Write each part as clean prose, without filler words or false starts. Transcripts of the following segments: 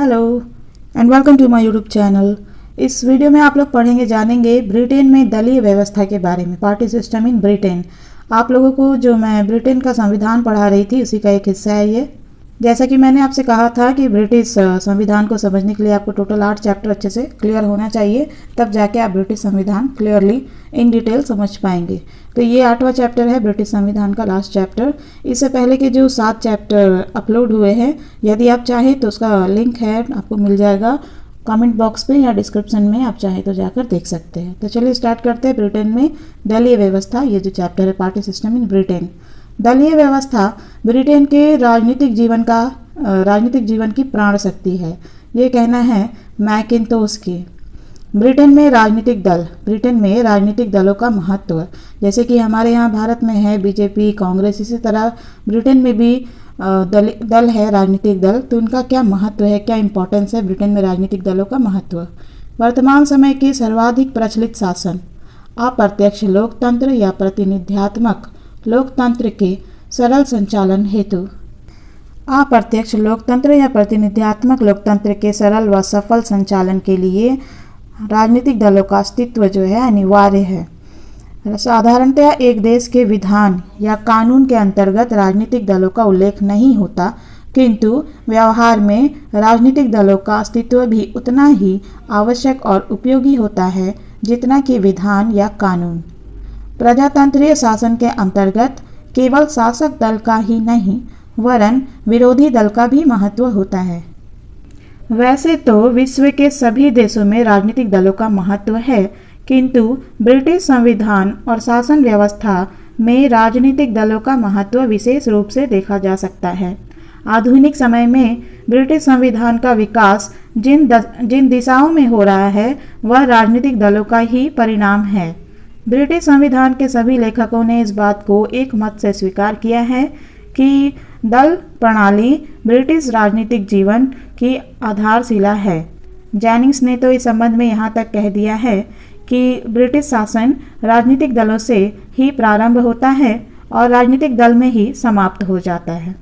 Hello and welcome to my YouTube channel. इस video में आप लोग पढ़ेंगे जानेंगे ब्रिटेन में दलीय व्यवस्था के बारे में, पार्टी सिस्टम इन ब्रिटेन। आप लोगों को जो मैं ब्रिटेन का संविधान पढ़ा रही थी उसी का एक हिस्सा है ये। जैसा कि मैंने आपसे कहा था कि ब्रिटिश संविधान को समझने के लिए आपको टोटल 8 चैप्टर अच्छे से क्लियर होना चाहिए, तब जाके आप ब्रिटिश संविधान क्लियरली इन डिटेल समझ पाएंगे। तो ये 8वां चैप्टर है ब्रिटिश संविधान का, लास्ट चैप्टर। इससे पहले के जो 7 चैप्टर अपलोड हुए हैं, यदि आप चाहें तो उसका लिंक है, आपको मिल जाएगा कमेंट बॉक्स पे या डिस्क्रिप्शन में, आप चाहें तो जाकर देख सकते हैं। तो चलिए स्टार्ट करते हैं ब्रिटेन में दलीय व्यवस्था। ये जो चैप्टर है पार्टी सिस्टम इन ब्रिटेन। दलीय व्यवस्था ब्रिटेन के राजनीतिक जीवन की प्राण शक्ति है, ये कहना है मैकिन्टोश की। ब्रिटेन में राजनीतिक दलों का महत्व, जैसे कि हमारे यहाँ भारत में है बीजेपी, कांग्रेस, इसी तरह ब्रिटेन में भी दल है, राजनीतिक दल। तो उनका क्या महत्व है, क्या इंपॉर्टेंस है ब्रिटेन में राजनीतिक दलों का महत्व। वर्तमान समय के सर्वाधिक प्रचलित शासन अप्रत्यक्ष लोकतंत्र या प्रतिनिध्यात्मक लोकतंत्र के सरल संचालन हेतु। अप्रत्यक्ष लोकतंत्र या प्रतिनिध्यात्मक लोकतंत्र के सरल व सफल संचालन के लिए राजनीतिक दलों का अस्तित्व जो है अनिवार्य है। साधारणतया एक देश के विधान या कानून के अंतर्गत राजनीतिक दलों का उल्लेख नहीं होता, किंतु व्यवहार में राजनीतिक दलों का अस्तित्व भी उतना ही आवश्यक और उपयोगी होता है जितना कि विधान या कानून। प्रजातंत्रीय शासन के अंतर्गत केवल शासक दल का ही नहीं वरन विरोधी दल का भी महत्व होता है। वैसे तो विश्व के सभी देशों में राजनीतिक दलों का महत्व है, किंतु ब्रिटिश संविधान और शासन व्यवस्था में राजनीतिक दलों का महत्व विशेष रूप से देखा जा सकता है। आधुनिक समय में ब्रिटिश संविधान का विकास जिन दिशाओं में हो रहा है वह राजनीतिक दलों का ही परिणाम है। ब्रिटिश संविधान के सभी लेखकों ने इस बात को एक मत से स्वीकार किया है कि दल प्रणाली ब्रिटिश राजनीतिक जीवन की आधारशिला है। जेनिंग्स ने तो इस संबंध में यहाँ तक कह दिया है कि ब्रिटिश शासन राजनीतिक दलों से ही प्रारंभ होता है और राजनीतिक दल में ही समाप्त हो जाता है।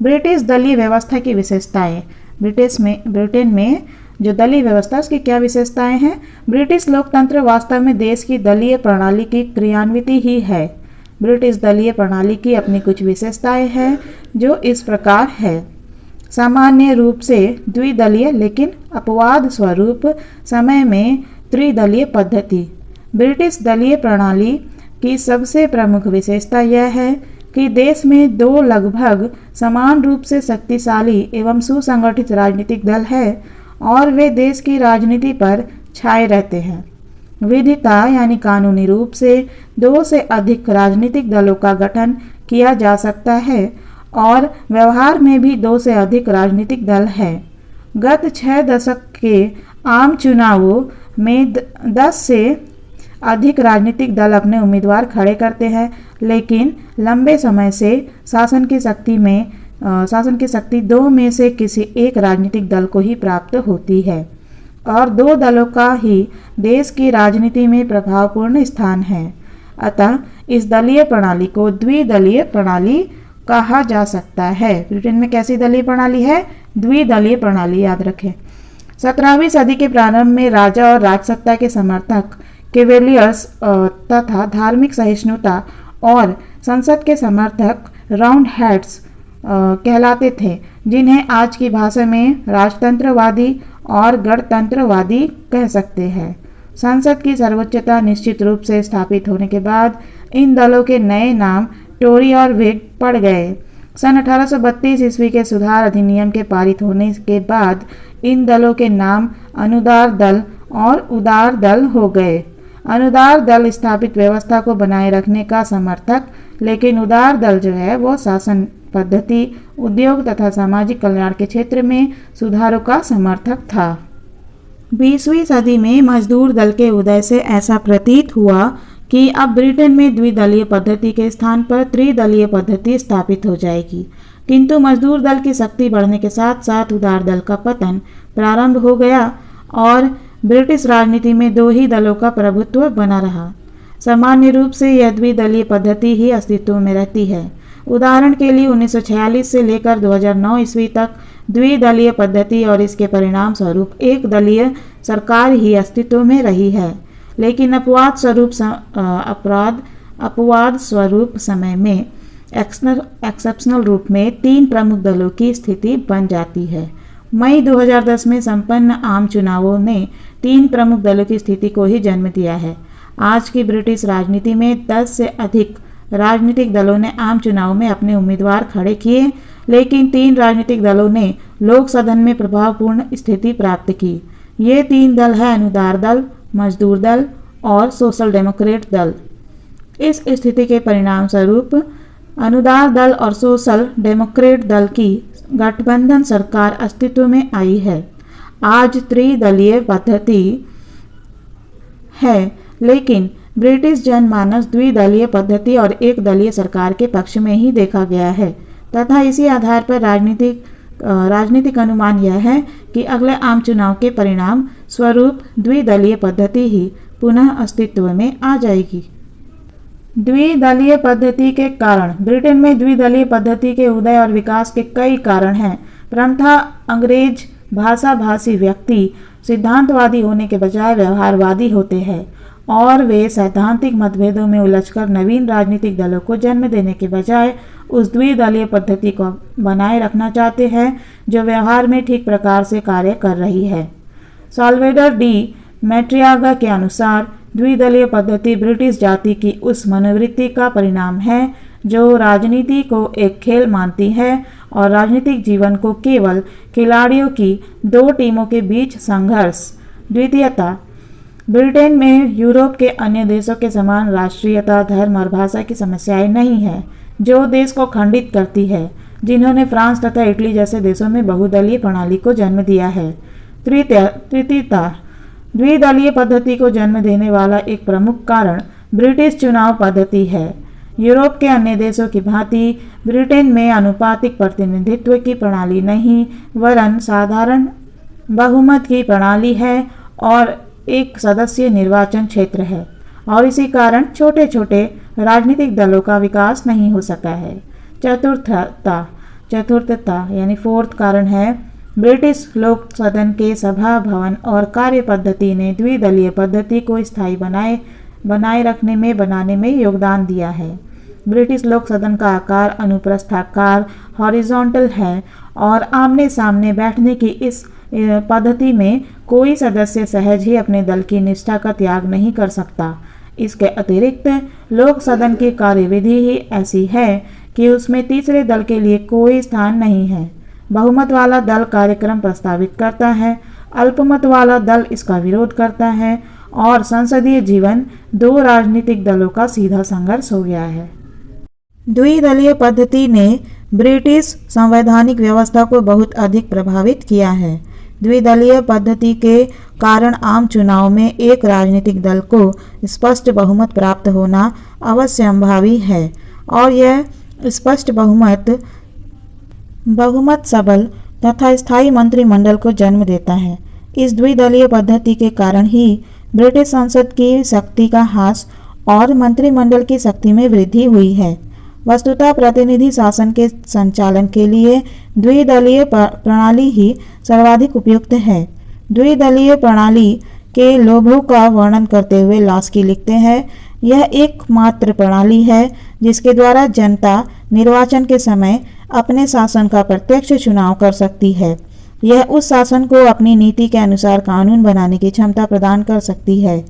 ब्रिटिश दलीय व्यवस्था की विशेषताएं। ब्रिटेन में जो दलीय व्यवस्था उसकी क्या विशेषताएं हैं। ब्रिटिश लोकतंत्र वास्तव में देश की दलीय प्रणाली की क्रियान्विति ही है। ब्रिटिश दलीय प्रणाली की अपनी कुछ विशेषताएं हैं जो इस प्रकार है। सामान्य रूप से द्विदलीय लेकिन अपवाद स्वरूप समय में त्रिदलीय पद्धति। ब्रिटिश दलीय प्रणाली की सबसे प्रमुख विशेषता यह है कि देश में 2 लगभग समान रूप से शक्तिशाली एवं सुसंगठित राजनीतिक दल है और वे देश की राजनीति पर छाए रहते हैं। विधिता यानी कानूनी रूप से 2 से अधिक राजनीतिक दलों का गठन किया जा सकता है और व्यवहार में भी 2 से अधिक राजनीतिक दल है। गत 6 दशक के आम चुनावों में 10 से अधिक राजनीतिक दल अपने उम्मीदवार खड़े करते हैं, लेकिन लंबे समय से शासन की शक्ति 2 में से किसी एक राजनीतिक दल को ही प्राप्त होती है और 2 दलों का ही देश की राजनीति में प्रभावपूर्ण स्थान है। अतः इस दलीय प्रणाली को द्विदलीय प्रणाली कहा जा सकता है। ब्रिटेन में कैसी दलीय प्रणाली है? द्विदलीय प्रणाली, याद रखें। 17वीं सदी के प्रारंभ में राजा और राजसत्ता के समर्थक कैवेलियर्स तथा धार्मिक सहिष्णुता और संसद के समर्थक राउंड हेड्स कहलाते थे, जिन्हें आज की भाषा में राजतंत्रवादी और गणतंत्रवादी कह सकते हैं। संसद की सर्वोच्चता निश्चित रूप से स्थापित होने के बाद इन दलों के नए नाम टोरी और व्हिग पड़ गए। सन 1832 ईस्वी के सुधार अधिनियम के पारित होने के बाद इन दलों के नाम अनुदार दल और उदार दल हो गए। अनुदार दल स्थापित व्यवस्था को बनाए रखने का समर्थक, लेकिन उदार दल जो है वो शासन पद्धति, उद्योग तथा सामाजिक कल्याण के क्षेत्र में सुधारों का समर्थक था। 20वीं सदी में मजदूर दल के उदय से ऐसा प्रतीत हुआ कि अब ब्रिटेन में द्विदलीय पद्धति के स्थान पर त्रिदलीय पद्धति स्थापित हो जाएगी, किंतु मजदूर दल की शक्ति बढ़ने के साथ साथ उदार दल का पतन प्रारंभ हो गया और ब्रिटिश राजनीति में 2 ही दलों का प्रभुत्व बना रहा। सामान्य रूप से यह द्विदलीय पद्धति ही अस्तित्व में रहती है। उदाहरण के लिए 1946 से लेकर 2009 ईस्वी तक द्विदलीय पद्धति और इसके परिणाम स्वरूप एक दलीय सरकार ही अस्तित्व में रही है, लेकिन अपवाद स्वरूप समय में एक्सेप्शनल रूप में 3 प्रमुख दलों की स्थिति बन जाती है। मई 2010 में संपन्न आम चुनावों ने 3 प्रमुख दलों की स्थिति को ही जन्म दिया है। आज की ब्रिटिश राजनीति में 10 से अधिक राजनीतिक दलों ने आम चुनाव में अपने उम्मीदवार खड़े किए, लेकिन 3 राजनीतिक दलों ने लोक सदन में प्रभावपूर्ण स्थिति प्राप्त की। ये 3 दल हैं अनुदार दल, मजदूर दल और सोशल डेमोक्रेट दल। इस स्थिति के परिणाम स्वरूप अनुदार दल और सोशल डेमोक्रेट दल की गठबंधन सरकार अस्तित्व में आई है। आज त्रिदलीय पद्धति है, लेकिन ब्रिटिश जनमानस द्विदलीय पद्धति और एक दलीय सरकार के पक्ष में ही देखा गया है तथा इसी आधार पर राजनीतिक अनुमान यह है कि अगले आम चुनाव के परिणाम स्वरूप द्विदलीय पद्धति ही पुनः अस्तित्व में आ जाएगी। द्विदलीय पद्धति के कारण ब्रिटेन में द्विदलीय पद्धति के उदय और विकास के कई कारण हैं। प्रथमतः अंग्रेज भाषाभाषी व्यक्ति सिद्धांतवादी होने के बजाय व्यवहारवादी होते हैं और वे सैद्धांतिक मतभेदों में उलझकर नवीन राजनीतिक दलों को जन्म देने के बजाय उस द्विदलीय पद्धति को बनाए रखना चाहते हैं जो व्यवहार में ठीक प्रकार से कार्य कर रही है। साल्वेडर डी मैट्रियागा के अनुसार द्विदलीय पद्धति ब्रिटिश जाति की उस मनोवृत्ति का परिणाम है जो राजनीति को एक खेल मानती है और राजनीतिक जीवन को केवल खिलाड़ियों की 2 टीमों के बीच संघर्ष। द्वितीयता, ब्रिटेन में यूरोप के अन्य देशों के समान राष्ट्रीयता, धर्म और भाषा की समस्याएं नहीं है जो देश को खंडित करती है, जिन्होंने फ्रांस तथा इटली जैसे देशों में बहुदलीय प्रणाली को जन्म दिया है। तृतीयता, द्विदलीय पद्धति को जन्म देने वाला एक प्रमुख कारण ब्रिटिश चुनाव पद्धति है। यूरोप के अन्य देशों की भांति ब्रिटेन में अनुपातिक प्रतिनिधित्व की प्रणाली नहीं वरन साधारण बहुमत की प्रणाली है और एक सदस्य निर्वाचन क्षेत्र है और इसी कारण छोटे छोटे राजनीतिक दलों का विकास नहीं हो सका है। चतुर्थता यानी 4th कारण है ब्रिटिश लोक सदन के सभा भवन और कार्य पद्धति ने द्विदलीय पद्धति को स्थायी बनाने में योगदान दिया है। ब्रिटिश लोक सदन का आकार अनुप्रस्थाकार हॉरिजॉन्टल है और आमने सामने बैठने की इस पद्धति में कोई सदस्य सहज ही अपने दल की निष्ठा का त्याग नहीं कर सकता। इसके अतिरिक्त लोक सदन की कार्यविधि ही ऐसी है कि उसमें तीसरे दल के लिए कोई स्थान नहीं है। बहुमत वाला दल कार्यक्रम प्रस्तावित करता है, अल्पमत वाला दल इसका विरोध करता है और संसदीय जीवन 2 राजनीतिक दलों का सीधा संघर्ष हो गया है। द्विदलीय पद्धति ने ब्रिटिश संवैधानिक व्यवस्था को बहुत अधिक प्रभावित किया है। द्विदलीय पद्धति के कारण आम चुनाव में एक राजनीतिक दल को स्पष्ट बहुमत प्राप्त होना अवश्यंभावी है और यह स्पष्ट बहुमत सबल तथा स्थायी मंत्रिमंडल को जन्म देता है। इस द्विदलीय पद्धति के कारण ही ब्रिटिश संसद की शक्ति का ह्रास और मंत्रिमंडल की शक्ति में वृद्धि हुई है। वस्तुतः प्रतिनिधि शासन के संचालन के लिए द्विदलीय प्रणाली ही सर्वाधिक उपयुक्त है। द्विदलीय प्रणाली के लोभों का वर्णन करते हुए लास्की लिखते हैं, यह एकमात्र प्रणाली है जिसके द्वारा जनता निर्वाचन के समय अपने शासन का प्रत्यक्ष चुनाव कर सकती है। यह उस शासन को अपनी नीति के अनुसार कानून बनाने की क्षमता प्रदान कर सकती है।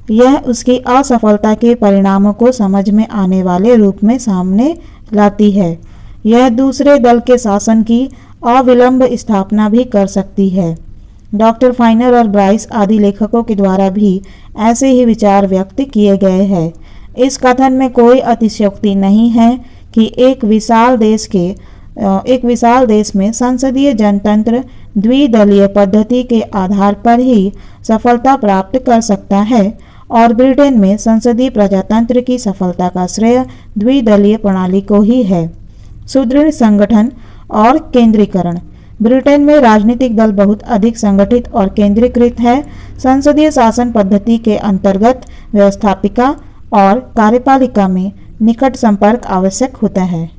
यह उसकी असफलता के परिणामों को समझ में आने वाले रूप में सामने लाती है। यह दूसरे दल के शासन की अविलंब स्थापना भी कर सकती है। डॉक्टर फाइनर और ब्राइस आदि लेखकों के द्वारा भी ऐसे ही विचार व्यक्त किए गए हैं। इस कथन में कोई अतिशयोक्ति नहीं है कि एक विशाल देश में संसदीय जनतंत्र द्विदलीय पद्धति के आधार पर ही सफलता प्राप्त कर सकता है और ब्रिटेन में संसदीय प्रजातंत्र की सफलता का श्रेय द्विदलीय प्रणाली को ही है। सुदृढ़ संगठन और केंद्रीकरण। ब्रिटेन में राजनीतिक दल बहुत अधिक संगठित और केंद्रीकृत है। संसदीय शासन पद्धति के अंतर्गत व्यवस्थापिका और कार्यपालिका में निकट संपर्क आवश्यक होता है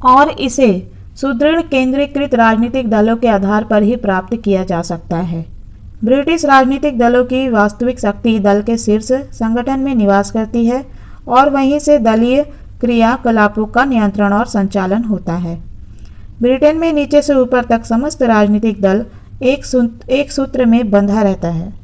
और इसे सुदृढ़ केंद्रीकृत राजनीतिक दलों के आधार पर ही प्राप्त किया जा सकता है। ब्रिटिश राजनीतिक दलों की वास्तविक शक्ति दल के शीर्ष संगठन में निवास करती है और वहीं से दलीय क्रियाकलापों का नियंत्रण और संचालन होता है। ब्रिटेन में नीचे से ऊपर तक समस्त राजनीतिक दल एक सूत्र में बंधा रहता है।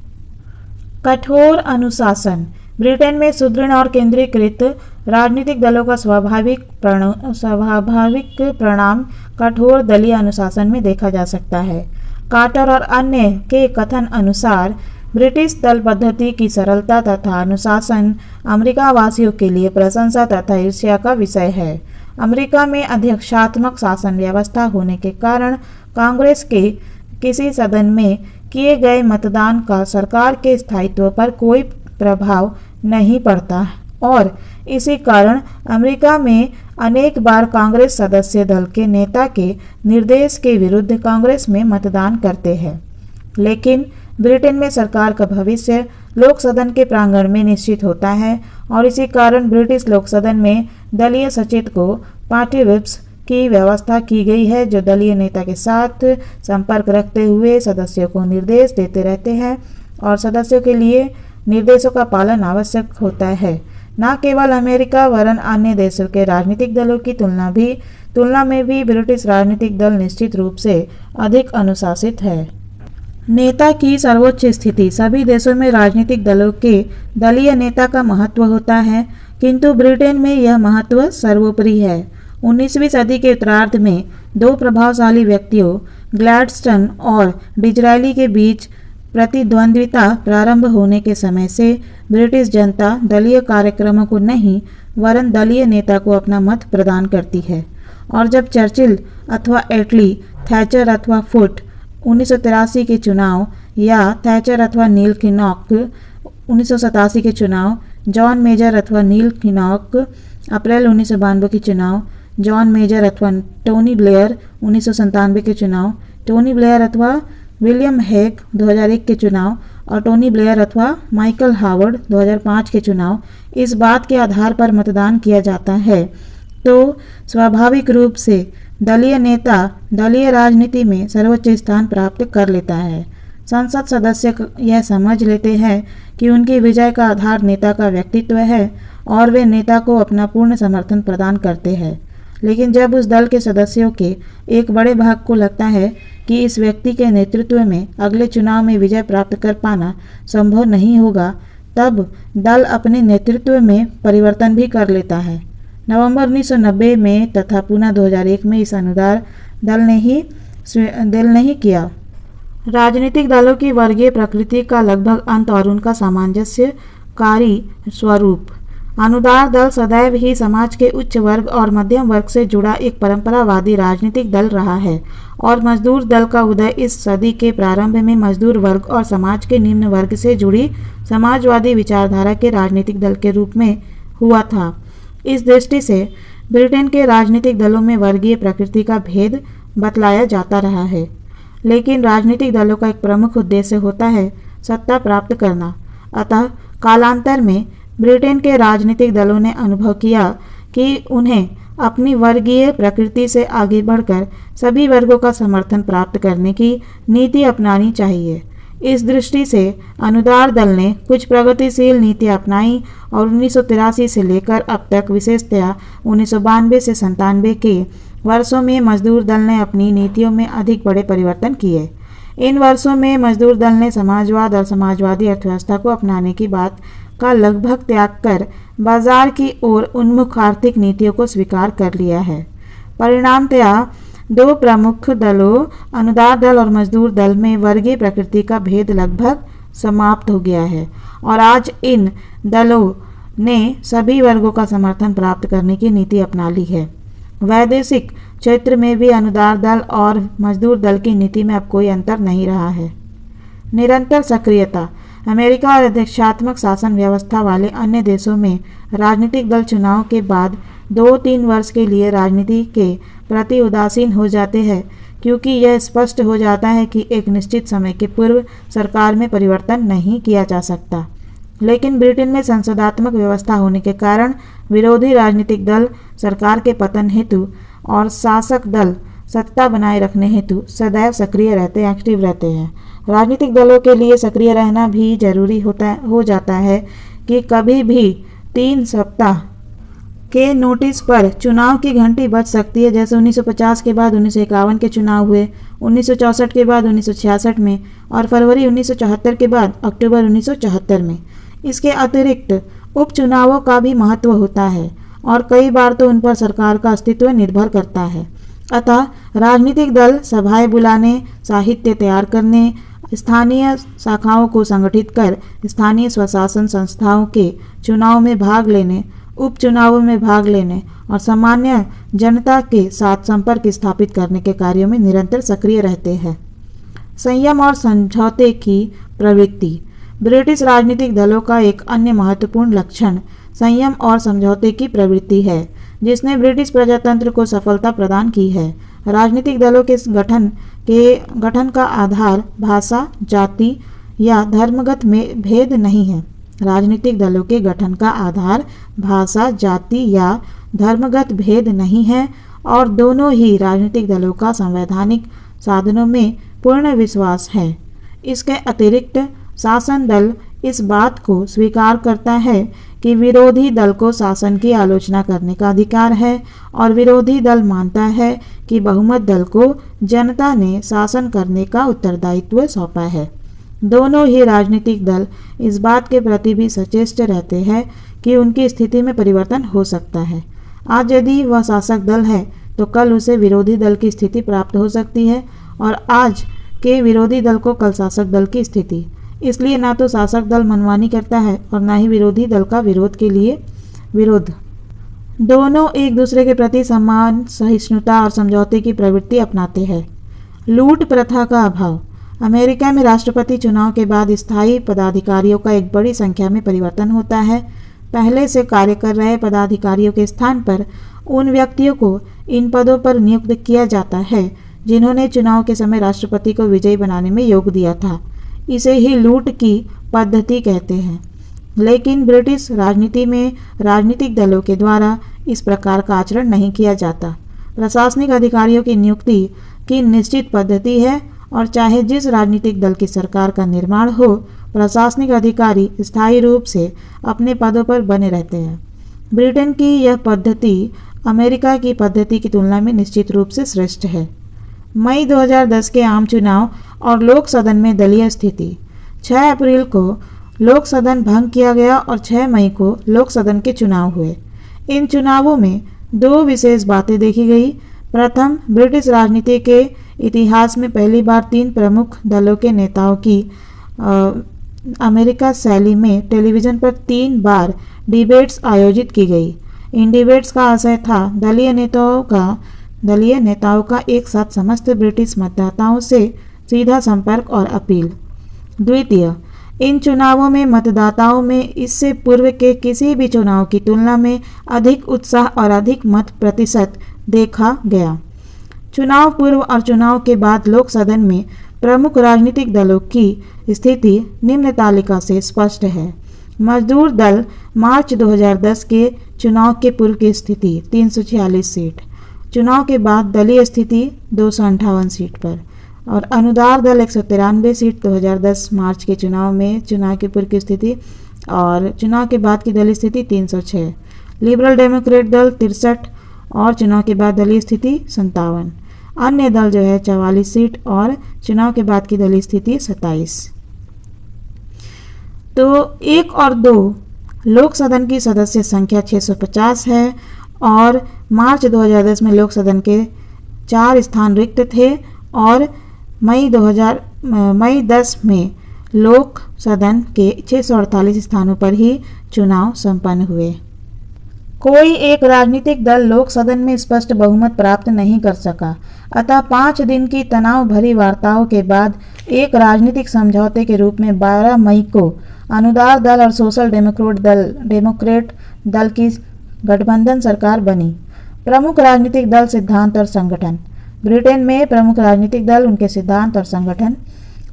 कठोर अनुशासन। ब्रिटेन में सुदृढ़ और केंद्रीकृत राजनीतिक दलों का स्वाभाविक परिणाम कठोर दलीय अनुशासन में देखा जा सकता है। कार्टर और अन्य के कथन अनुसार ब्रिटिश दल पद्धति की सरलता तथा अनुशासन अमेरिका वासियों के लिए प्रशंसा तथा ईर्ष्या का विषय है। अमेरिका में अध्यक्षात्मक शासन व्यवस्था होने के कारण कांग्रेस के किसी सदन में किए गए मतदान का सरकार के स्थायित्व पर कोई प्रभाव नहीं पड़ता और इसी कारण अमेरिका में अनेक बार कांग्रेस सदस्य दल के नेता के निर्देश के विरुद्ध कांग्रेस में मतदान करते हैं। लेकिन ब्रिटेन में सरकार का भविष्य लोक सदन के प्रांगण में निश्चित होता है और इसी कारण ब्रिटिश लोक सदन में दलीय सचेत को पार्टी व्हिप्स की व्यवस्था की गई है, जो दलीय नेता के साथ संपर्क रखते हुए सदस्यों को निर्देश देते रहते हैं और सदस्यों के लिए निर्देशों का पालन आवश्यक होता है। न केवल अमेरिका वरन अन्य देशों के राजनीतिक दलों की तुलना में भी ब्रिटिश राजनीतिक दल निश्चित रूप से अधिक अनुशासित है। नेता की सर्वोच्च स्थिति। सभी देशों में राजनीतिक दलों के दलीय नेता का महत्व होता है, किंतु ब्रिटेन में यह महत्व सर्वोपरि है। 19वीं सदी के उत्तरार्ध में दो प्रभावशाली व्यक्तियों ग्लैडस्टोन और डिज़रायली के बीच प्रतिद्वंद्विता प्रारंभ होने के समय से ब्रिटिश जनता दलीय कार्यक्रमों को नहीं वरन दलीय नेता को अपना मत प्रदान करती है और जब चर्चिल अथवा एटली, थैचर अथवा फुट 1983 के चुनाव या थैचर अथवा नील किनॉक 1987 के चुनाव, जॉन मेजर अथवा नील किनॉक अप्रैल 1992 के चुनाव, जॉन मेजर अथवा टोनी ब्लेयर 1997 के चुनाव, टोनी ब्लेयर अथवा विलियम हेग 2001 के चुनाव और टोनी ब्लेयर अथवा माइकल हावर्ड 2005 के चुनाव इस बात के आधार पर मतदान किया जाता है, तो स्वाभाविक रूप से दलीय नेता दलीय राजनीति में सर्वोच्च स्थान प्राप्त कर लेता है। संसद सदस्य यह समझ लेते हैं कि उनकी विजय का आधार नेता का व्यक्तित्व है और वे नेता को अपना पूर्ण समर्थन प्रदान करते हैं। लेकिन जब उस दल के सदस्यों के एक बड़े भाग को लगता है कि इस व्यक्ति के नेतृत्व में अगले चुनाव में विजय प्राप्त कर पाना संभव नहीं होगा, तब दल अपने नेतृत्व में परिवर्तन भी कर लेता है। नवंबर 1990 में तथा पुनः 2001 में इस अनुदार दल ने ही किया। राजनीतिक दलों की वर्गीय प्रकृति का लगभग अंत और उनका सामंजस्यकारी स्वरूप। अनुदार दल सदैव ही समाज के उच्च वर्ग और मध्यम वर्ग से जुड़ा एक परंपरावादी राजनीतिक दल रहा है और मजदूर दल का उदय इस सदी के प्रारंभ में मजदूर वर्ग और समाज के निम्न वर्ग से जुड़ी समाजवादी विचारधारा के राजनीतिक दल के रूप में हुआ था। इस दृष्टि से ब्रिटेन के राजनीतिक दलों में वर्गीय प्रकृति का भेद बतलाया जाता रहा है, लेकिन राजनीतिक दलों का एक प्रमुख उद्देश्य होता है सत्ता प्राप्त करना। अतः कालांतर में ब्रिटेन के राजनीतिक दलों ने अनुभव किया कि उन्हें अपनी वर्गीय प्रकृति से आगे बढ़कर सभी वर्गों का समर्थन प्राप्त करने की नीति अपनानी चाहिए। इस दृष्टि से अनुदार दल ने कुछ प्रगतिशील नीतियां अपनाई और 1983 से लेकर अब तक विशेषतया 1992 से 97 के वर्षों में मजदूर दल ने अपनी नीतियों में अधिक बड़े परिवर्तन किए। इन वर्षों में मजदूर दल ने समाजवाद और समाजवादी अर्थव्यवस्था को अपनाने की बात का लगभग त्याग कर बाजार की ओर उन्मुख आर्थिक नीतियों को स्वीकार कर लिया है। परिणामतया दो प्रमुख दलों अनुदार दल और मजदूर दल में वर्गीय प्रकृति का भेद लगभग समाप्त हो गया है और आज इन दलों ने सभी वर्गों का समर्थन प्राप्त करने की नीति अपना ली है। वैदेशिक क्षेत्र में भी अनुदार दल और मजदूर दल की नीति में अब कोई अंतर नहीं रहा है। निरंतर सक्रियता। अमेरिका और अध्यक्षात्मक शासन व्यवस्था वाले अन्य देशों में राजनीतिक दल चुनाव के बाद 2-3 वर्ष के लिए राजनीति के प्रति उदासीन हो जाते हैं, क्योंकि यह स्पष्ट हो जाता है कि एक निश्चित समय के पूर्व सरकार में परिवर्तन नहीं किया जा सकता। लेकिन ब्रिटेन में संसदात्मक व्यवस्था होने के कारण विरोधी राजनीतिक दल सरकार के पतन हेतु और शासक दल सत्ता बनाए रखने हेतु सदैव सक्रिय रहते एक्टिव रहते हैं। राजनीतिक दलों के लिए सक्रिय रहना भी जरूरी हो जाता है कि कभी भी 3 सप्ताह के नोटिस पर चुनाव की घंटी बज सकती है, जैसे 1950 के बाद 1951 के चुनाव हुए, 1964 के बाद 1966 में और फरवरी 1974 के बाद अक्टूबर 1974 में। इसके अतिरिक्त उपचुनावों का भी महत्व होता है और कई बार तो उन पर सरकार का अस्तित्व निर्भर करता है। अतः राजनीतिक दल सभाएं बुलाने, साहित्य तैयार करने, स्थानीय शाखाओं को संगठित कर स्थानीय स्वशासन संस्थाओं के चुनाव में भाग लेने, उपचुनावों में भाग लेने और सामान्य जनता के साथ संपर्क स्थापित करने के कार्यों में निरंतर सक्रिय रहते हैं। संयम और समझौते की प्रवृत्ति। ब्रिटिश राजनीतिक दलों का एक अन्य महत्वपूर्ण लक्षण संयम और समझौते की प्रवृत्ति है, जिसने ब्रिटिश प्रजातंत्र को सफलता प्रदान की है। राजनीतिक दलों के गठन का आधार भाषा, जाति या धर्मगत में भेद नहीं है। राजनीतिक दलों के गठन का आधार भाषा, जाति या धर्मगत भेद नहीं है और दोनों ही राजनीतिक दलों का संवैधानिक साधनों में पूर्ण विश्वास है। इसके अतिरिक्त शासन दल इस बात को स्वीकार करता है कि विरोधी दल को शासन की आलोचना करने का अधिकार है और विरोधी दल मानता है कि बहुमत दल को जनता ने शासन करने का उत्तरदायित्व सौंपा है। दोनों ही राजनीतिक दल इस बात के प्रति भी सचेत रहते हैं कि उनकी स्थिति में परिवर्तन हो सकता है। आज यदि वह शासक दल है तो कल उसे विरोधी दल की स्थिति प्राप्त हो सकती है और आज के विरोधी दल को कल शासक दल की स्थिति। इसलिए ना तो शासक दल मनमानी करता है और ना ही विरोधी दल का विरोध। दोनों एक दूसरे के प्रति सम्मान, सहिष्णुता और समझौते की प्रवृत्ति अपनाते हैं। लूट प्रथा का अभाव। अमेरिका में राष्ट्रपति चुनाव के बाद स्थायी पदाधिकारियों का एक बड़ी संख्या में परिवर्तन होता है। पहले से कार्य कर रहे पदाधिकारियों के स्थान पर उन व्यक्तियों को इन पदों पर नियुक्त किया जाता है जिन्होंने चुनाव के समय राष्ट्रपति को विजयी बनाने में योग दिया था। इसे ही लूट की पद्धति कहते हैं। लेकिन ब्रिटिश राजनीति में राजनीतिक दलों के द्वारा इस प्रकार का आचरण नहीं किया जाता। प्रशासनिक अधिकारियों की नियुक्ति की निश्चित पद्धति है और चाहे जिस राजनीतिक दल की सरकार का निर्माण हो, प्रशासनिक अधिकारी स्थायी रूप से अपने पदों पर बने रहते हैं। ब्रिटेन की यह पद्धति अमेरिका की पद्धति की तुलना में निश्चित रूप से श्रेष्ठ है। मई 2010 के आम चुनाव और लोक सदन में दलीय स्थिति। 6 अप्रैल को लोक सदन भंग किया गया और 6 मई को लोक सदन के चुनाव हुए। इन चुनावों में 2 विशेष बातें देखी गई। प्रथम, ब्रिटिश राजनीति के इतिहास में पहली बार 3 प्रमुख दलों के नेताओं की अमेरिका शैली में टेलीविज़न पर 3 बार डिबेट्स आयोजित की गई। इन डिबेट्स का आशय था दलीय नेताओं का एक साथ समस्त ब्रिटिश मतदाताओं से सीधा संपर्क और अपील। द्वितीय, इन चुनावों में मतदाताओं में इससे पूर्व के किसी भी चुनाव की तुलना में अधिक उत्साह और अधिक मत प्रतिशत देखा गया। चुनाव पूर्व और चुनाव के बाद लोक सदन में प्रमुख राजनीतिक दलों की स्थिति निम्न तालिका से स्पष्ट है। मजदूर दल मार्च 2010 के चुनाव के पूर्व की स्थिति 346 सीट, चुनाव के बाद दलीय स्थिति 258 सीट पर और अनुदार दल 193 सीट 2010 मार्च के चुनाव में चुनाव के पूर्व की स्थिति और चुनाव के बाद की दलीय स्थिति 306, लिबरल डेमोक्रेट दल 63 और चुनाव के बाद दलीय स्थिति 57, अन्य दल जो है 44 सीट और चुनाव के बाद की दलीय स्थिति 27। तो 1 और 2 लोक सदन की सदस्य संख्या 650 है और मार्च 2010 में लोक सदन के 4 स्थान रिक्त थे और मई 10 में लोक सदन के 648 स्थानों पर ही चुनाव संपन्न हुए। कोई एक राजनीतिक दल लोक सदन में स्पष्ट बहुमत प्राप्त नहीं कर सका। अतः 5 दिन की तनाव भरी वार्ताओं के बाद एक राजनीतिक समझौते के रूप में 12 मई को अनुदार दल और सोशल डेमोक्रेट दल की गठबंधन सरकार बनी। प्रमुख राजनीतिक दल, सिद्धांत और संगठन। ब्रिटेन में प्रमुख राजनीतिक दल, उनके सिद्धांत और संगठन।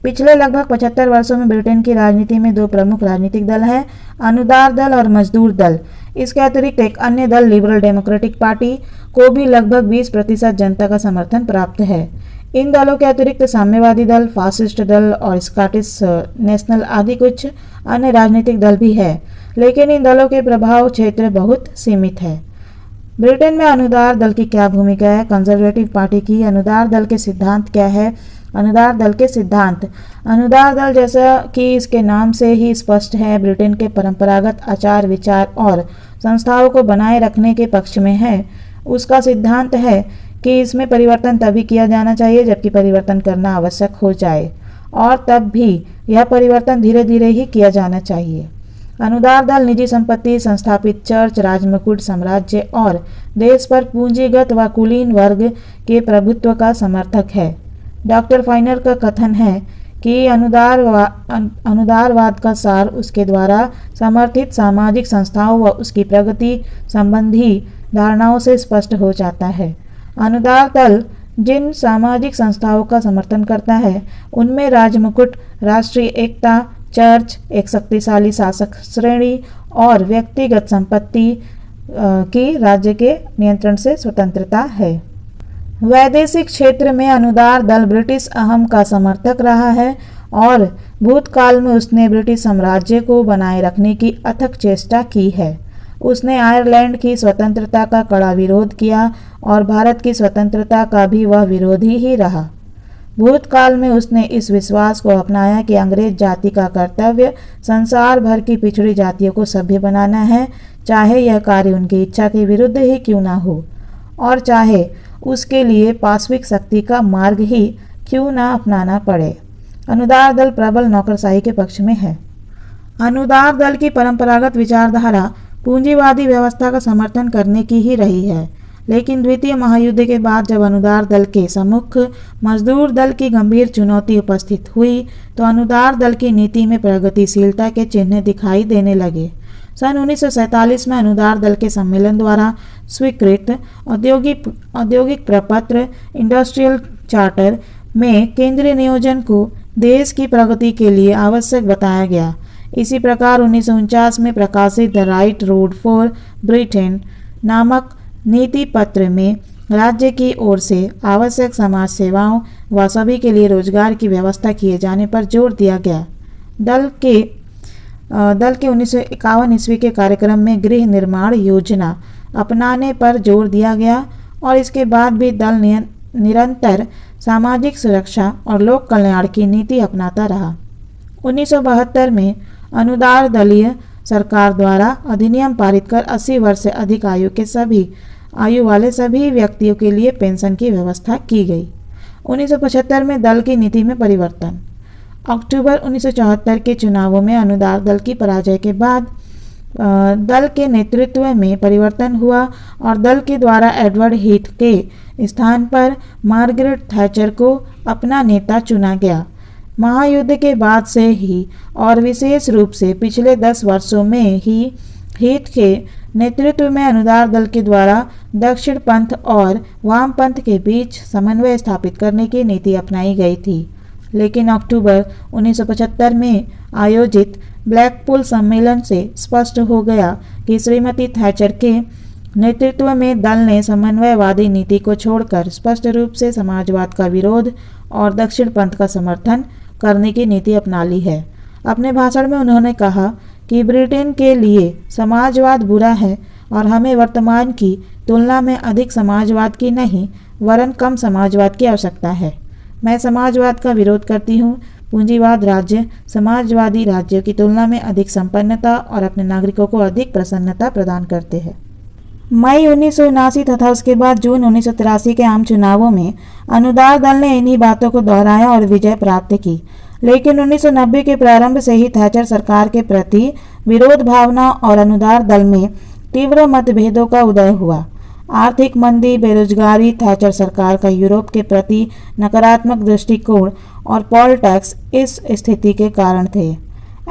पिछले लगभग 75 वर्षों में ब्रिटेन की राजनीति में दो प्रमुख राजनीतिक दल हैं, अनुदार दल और मजदूर दल। इसके अतिरिक्त एक अन्य दल लिबरल डेमोक्रेटिक पार्टी को भी लगभग 20% जनता का समर्थन प्राप्त है। इन दलों के अतिरिक्त साम्यवादी दल, फासिस्ट दल और स्कॉटिश नेशनल आदि कुछ अन्य राजनीतिक दल भी है, लेकिन इन दलों के प्रभाव क्षेत्र बहुत सीमित है। ब्रिटेन में अनुदार दल की क्या भूमिका है? कंजर्वेटिव पार्टी की अनुदार दल के सिद्धांत क्या है? अनुदार दल के सिद्धांत। अनुदार दल, जैसा कि इसके नाम से ही स्पष्ट है, ब्रिटेन के परंपरागत आचार विचार और संस्थाओं को बनाए रखने के पक्ष में है। उसका सिद्धांत है कि इसमें परिवर्तन तभी किया जाना चाहिए जबकि परिवर्तन करना आवश्यक हो जाए, और तब भी यह परिवर्तन धीरे धीरे ही किया जाना चाहिए। अनुदार दल निजी संपत्ति, संस्थापित चर्च, राजमुकुट, साम्राज्य और देश पर पूंजीगत व कुलीन वर्ग के प्रभुत्व का समर्थक है। डॉक्टर फाइनर का कथन है कि अनुदारवाद का सार उसके द्वारा समर्थित सामाजिक संस्थाओं व उसकी प्रगति संबंधी धारणाओं से स्पष्ट हो जाता है। अनुदार दल जिन सामाजिक संस्थाओं का समर्थन करता है उनमें राजमुकुट, राष्ट्रीय एकता, चर्च, एक शक्तिशाली शासक श्रेणी और व्यक्तिगत संपत्ति की राज्य के नियंत्रण से स्वतंत्रता है। वैदेशिक क्षेत्र में अनुदार दल ब्रिटिश अहम का समर्थक रहा है और भूतकाल में उसने ब्रिटिश साम्राज्य को बनाए रखने की अथक चेष्टा की है। उसने आयरलैंड की स्वतंत्रता का कड़ा विरोध किया और भारत की स्वतंत्रता का भी वह विरोधी ही रहा। भूतकाल में उसने इस विश्वास को अपनाया कि अंग्रेज जाति का कर्तव्य संसार भर की पिछड़ी जातियों को सभ्य बनाना है, चाहे यह कार्य उनकी इच्छा के विरुद्ध ही क्यों ना हो और चाहे उसके लिए पाशविक शक्ति का मार्ग ही क्यों ना अपनाना पड़े। अनुदार दल प्रबल नौकरशाही के पक्ष में है। अनुदार दल की परंपरागत विचारधारा पूंजीवादी व्यवस्था का समर्थन करने की ही रही है, लेकिन द्वितीय महायुद्ध के बाद जब अनुदार दल के सम्मुख मजदूर दल की गंभीर चुनौती उपस्थित हुई तो अनुदार दल की नीति में प्रगतिशीलता के चिन्ह दिखाई देने लगे। सन 1947 में अनुदार दल के सम्मेलन द्वारा स्वीकृत औद्योगिक प्रपत्र इंडस्ट्रियल चार्टर में केंद्रीय नियोजन को देश की प्रगति के लिए आवश्यक बताया गया। इसी प्रकार 1949 में प्रकाशित the right road for Britain नामक नीति पत्र में राज्य की ओर से आवश्यक समाज सेवाओं व सभी के लिए रोजगार की व्यवस्था किए जाने पर जोर दिया गया। दल के 1951 ईस्वी के कार्यक्रम में गृह निर्माण योजना अपनाने पर जोर दिया गया और इसके बाद भी दल निरंतर सामाजिक सुरक्षा और लोक कल्याण की नीति अपनाता रहा। 1972 में अनुदार दलीय सरकार द्वारा अधिनियम पारित कर 80 वर्ष से अधिक आयु वाले सभी व्यक्तियों के लिए पेंशन की व्यवस्था की गई। 1975 में दल की नीति में परिवर्तन। अक्टूबर 1974 के चुनावों में अनुदार दल की पराजय के बाद दल के नेतृत्व में परिवर्तन हुआ और दल के द्वारा एडवर्ड हीथ के स्थान पर मार्गरेट थैचर को अपना नेता चुना गया। महायुद्ध के बाद से ही और विशेष रूप से पिछले 10 वर्षों में ही हीथ के नेतृत्व में अनुदार दल के द्वारा दक्षिण पंथ और वाम पंथ के बीच समन्वय स्थापित करने की नीति अपनाई गई थी, लेकिन अक्टूबर 1975 में आयोजित ब्लैकपूल सम्मेलन से स्पष्ट हो गया कि श्रीमती थैचर के नेतृत्व में दल ने समन्वयवादी नीति को छोड़कर स्पष्ट रूप से समाजवाद का विरोध और दक्षिण पंथ का समर्थन करने की नीति अपना ली है। अपने भाषण में उन्होंने कहा कि ब्रिटेन के लिए समाजवाद बुरा है और हमें वर्तमान की तुलना में अधिक समाजवाद की नहीं वरन कम समाजवाद की आवश्यकता है। मैं समाजवाद का विरोध करती हूँ। पूंजीवाद राज्य समाजवादी राज्यों की तुलना में अधिक संपन्नता और अपने नागरिकों को अधिक प्रसन्नता प्रदान करते हैं। मई 1979 तथा उसके बाद जून 1983 के आम चुनावों में अनुदार दल ने इन्हीं बातों को दोहराया और विजय प्राप्त की, लेकिन 1990 के प्रारंभ से ही थैचर सरकार के प्रति विरोध भावना और अनुदार दल में तीव्र मतभेदों का उदय हुआ। आर्थिक मंदी, बेरोजगारी, थैचर सरकार का यूरोप के प्रति नकारात्मक दृष्टिकोण और पॉल टैक्स इस स्थिति के कारण थे।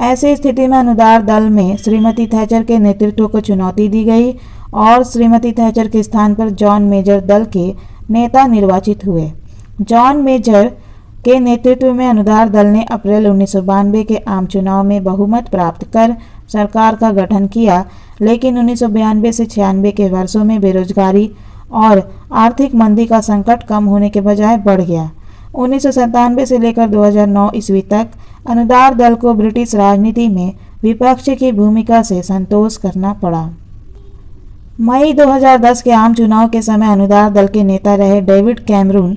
ऐसी स्थिति में अनुदार दल में श्रीमती थैचर के नेतृत्व को चुनौती दी गई और श्रीमती थैचर के स्थान पर जॉन मेजर दल के नेता निर्वाचित हुए। जॉन मेजर के नेतृत्व में अनुदार दल ने अप्रैल 1992 के आम चुनाव में बहुमत प्राप्त कर सरकार का गठन किया, लेकिन 1992 से 96 के वर्षों में बेरोजगारी और आर्थिक मंदी का संकट कम होने के बजाय बढ़ गया। 1997 से लेकर 2009 ईस्वी तक अनुदार दल को ब्रिटिश राजनीति में विपक्ष की भूमिका से संतोष करना पड़ा। मई 2010 के आम चुनाव के समय अनुदार दल के नेता रहे डेविड कैमरून।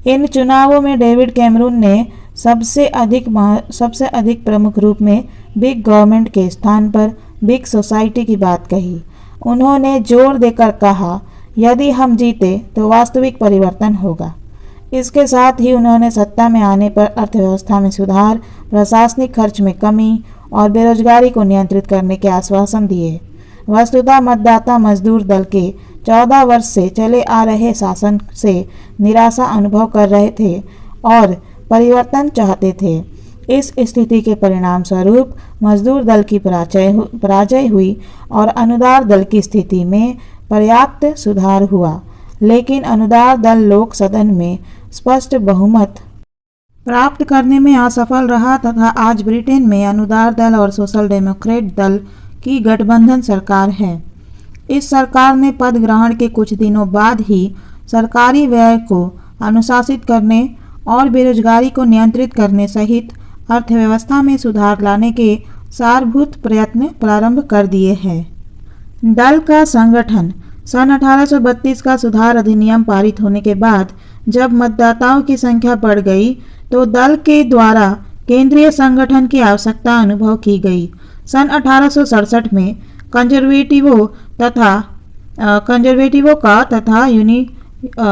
इन चुनावों में डेविड कैमरून ने सबसे अधिक प्रमुख रूप में बिग गवर्नमेंट के स्थान पर बिग सोसाइटी की बात कही। उन्होंने जोर देकर कहा, यदि हम जीते तो वास्तविक परिवर्तन होगा। इसके साथ ही उन्होंने सत्ता में आने पर अर्थव्यवस्था में सुधार, प्रशासनिक खर्च में कमी और बेरोजगारी को नियंत्रित करने के आश्वासन दिए। वस्तुतः मतदाता मजदूर दल के 14 वर्ष से चले आ रहे शासन से निराशा अनुभव कर रहे थे और परिवर्तन चाहते थे। इस स्थिति के परिणाम स्वरूप मजदूर दल की पराजय हुई और अनुदार दल की स्थिति में पर्याप्त सुधार हुआ, लेकिन अनुदार दल लोक सदन में स्पष्ट बहुमत प्राप्त करने में असफल रहा तथा आज ब्रिटेन में अनुदार दल और सोशल डेमोक्रेट दल की गठबंधन सरकार है। इस सरकार ने पद ग्रहण के कुछ दिनों बाद ही सरकारी व्यय को अनुशासित करने और बेरोजगारी को नियंत्रित करने सहित अर्थव्यवस्था में सुधार लाने के सारभूत प्रयत्न प्रारंभ कर दिए हैं। दल का संगठन। सन 1832 का सुधार अधिनियम पारित होने के बाद जब मतदाताओं की संख्या बढ़ गई तो दल के द्वारा केंद्रीय संगठन की आवश्यकता अनुभव की गई। सन 1867 में कंजर्वेटिवों का तथा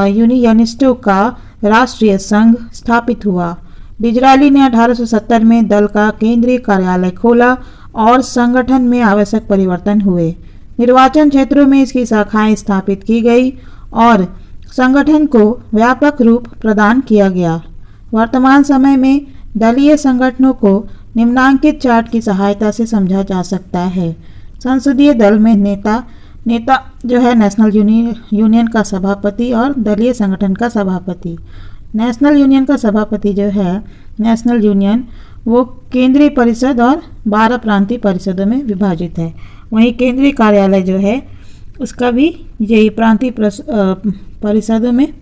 यूनियनिस्टों का राष्ट्रीय संघ स्थापित हुआ। डिजराली ने 1870 में दल का केंद्रीय कार्यालय खोला और संगठन में आवश्यक परिवर्तन हुए। निर्वाचन क्षेत्रों में इसकी शाखाएं स्थापित की गई और संगठन को व्यापक रूप प्रदान किया गया। वर्तमान समय में दलीय संगठनों को निम्नांकित चार्ट की सहायता से समझा जा सकता है। संसदीय दल में नेता जो है नेशनल यूनियन का सभापति और दलीय संगठन का सभापति। नेशनल यूनियन का सभापति जो है नेशनल यूनियन वो केंद्रीय परिषद और 12 प्रांतीय परिषदों में विभाजित है। वहीं केंद्रीय कार्यालय जो है उसका भी यही प्रांतीय परिषदों में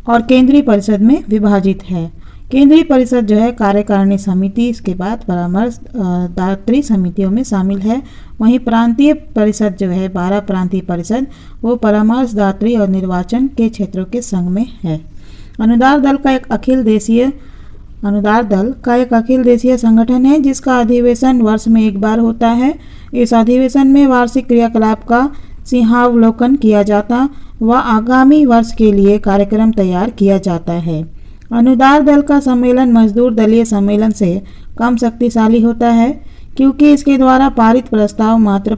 और केंद्रीय परिषद में विभाजित है। केंद्रीय परिषद जो है कार्यकारिणी समिति, इसके बाद परामर्शदात्री समितियों में शामिल है। वहीं प्रांतीय परिषद जो है 12 प्रांतीय परिषद वो परामर्शदात्री और निर्वाचन के क्षेत्रों के संघ में है। अनुदार दल का एक अखिल देशीय संगठन है जिसका अधिवेशन वर्ष में एक बार होता है। इस अधिवेशन में वार्षिक क्रियाकलाप का सिंहावलोकन किया जाता व आगामी वर्ष के लिए कार्यक्रम तैयार किया जाता है। अनुदार दल का सम्मेलन मजदूर दलीय सम्मेलन से कम शक्तिशाली होता है क्योंकि इसके द्वारा पारित प्रस्ताव मात्र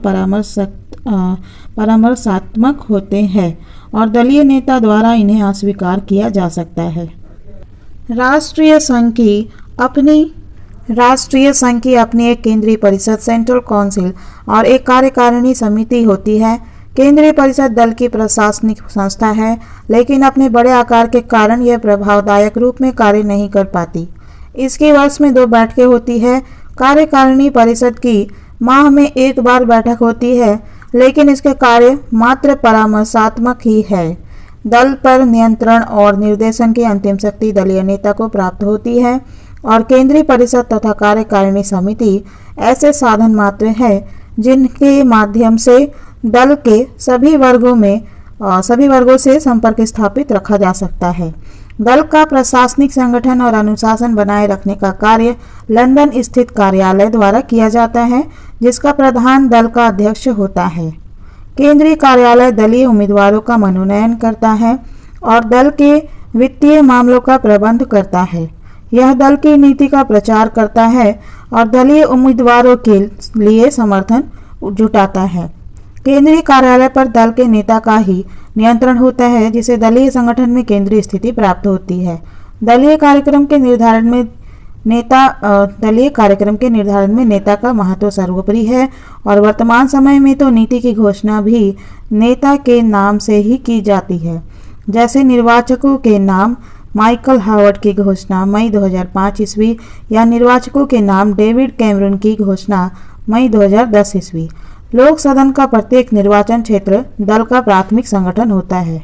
परामर्शात्मक होते हैं और दलीय नेता द्वारा इन्हें अस्वीकार किया जा सकता है। राष्ट्रीय संघ की अपनी एक केंद्रीय परिषद सेंट्रल काउंसिल और एक कार्यकारिणी समिति होती है। केंद्रीय परिषद दल की प्रशासनिक संस्था है, लेकिन अपने बड़े आकार के कारण यह प्रभावदायक रूप में कार्य नहीं कर पाती। इसकी वर्ष में 2 बैठकें होती है। कार्यकारिणी परिषद की माह में एक बार बैठक होती है, लेकिन इसके कार्य मात्र परामर्शात्मक ही है। दल पर नियंत्रण और निर्देशन की अंतिम शक्ति दलीय नेता को प्राप्त होती है और केंद्रीय परिषद तथा कार्यकारिणी समिति ऐसे साधन मात्र है जिनके माध्यम से दल के सभी वर्गों से संपर्क स्थापित रखा जा सकता है। दल का प्रशासनिक संगठन और अनुशासन बनाए रखने का कार्य लंदन स्थित कार्यालय द्वारा किया जाता है, जिसका प्रधान दल का अध्यक्ष होता है। केंद्रीय कार्यालय दलीय उम्मीदवारों का मनोनयन करता है और दल के वित्तीय मामलों का प्रबंध करता है। यह दल की नीति का प्रचार करता है और दलीय उम्मीदवारों के लिए समर्थन जुटाता है। केंद्रीय कार्यालय पर दल के नेता का ही नियंत्रण होता है, जिसे दलीय संगठन में केंद्रीय स्थिति प्राप्त होती है। दलीय कार्यक्रम के निर्धारण में नेता का महत्व सर्वोपरि है और वर्तमान समय में तो नीति की घोषणा भी नेता के नाम से ही की जाती है। जैसे निर्वाचकों के नाम माइकल हावर्ड की घोषणा मई 2005 ईस्वी या निर्वाचकों के नाम डेविड कैमरून की घोषणा मई 2010 ईस्वी। लोक सदन का प्रत्येक निर्वाचन क्षेत्र दल का प्राथमिक संगठन होता है।